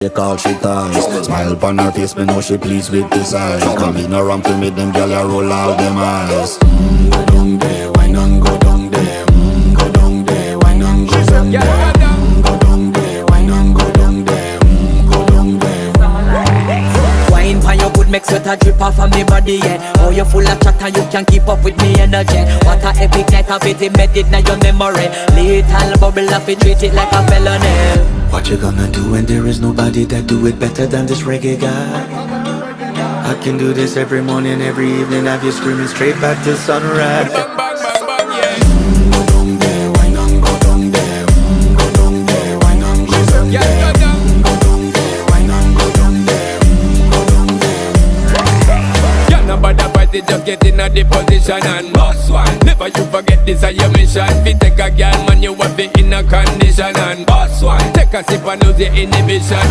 They call she ties. Smile upon her face, me know she pleased with this eyes. Come in around to me, them gyal a roll out them eyes. Go down there, why not go down there? Go down there, why not go down there? Go down there, why not go down there? Go down there. Wine pan your good, make sweat a drip off of me body, yeah. Oh, you full of chatter, you can keep up with me energy. What a epic night of it, embedded in your memory. Little bubble of it, treat it like a felony. What you gonna do when there is nobody that do it better than this reggae guy? I can do this every morning, every evening, have you screaming straight back to sunrise. Go down there, why not go down there? Go down there, why not go down there? Go down there, why not go down there? Go down there. Can't nobody fight it, just get in a the position and boss one. Never you forget this is your mission. Fi take a girl, man, you have it in a condition and boss one. Take a sip and lose your inhibition.